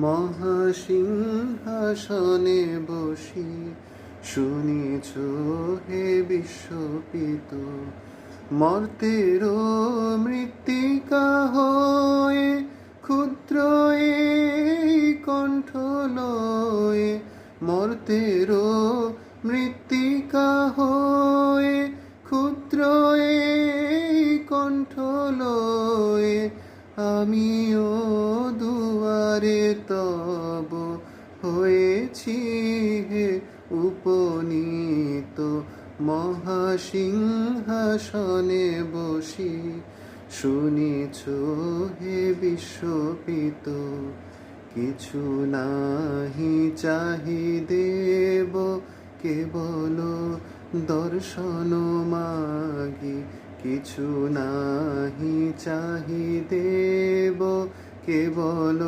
মহাসিংহাসনে বসি শুনিছ হে বিশ্বপিত, মর্তেরও মৃত্তিকা হয়ে ক্ষুদ্র এই কণ্ঠ লয়ে, মর্তেরও মৃত্তিকা হয়ে ক্ষুদ্র এই কণ্ঠ লয়ে, আমিও দুয়ারে তব হয়েছি হে উপনীত। মহাসিংহাসনে বসি শুনিছ হে বিশ্বপিত, কিছু নাহি চাহি দেব কেবল দর্শন মাগি, কিছু নাহি চাহি দেব কেবল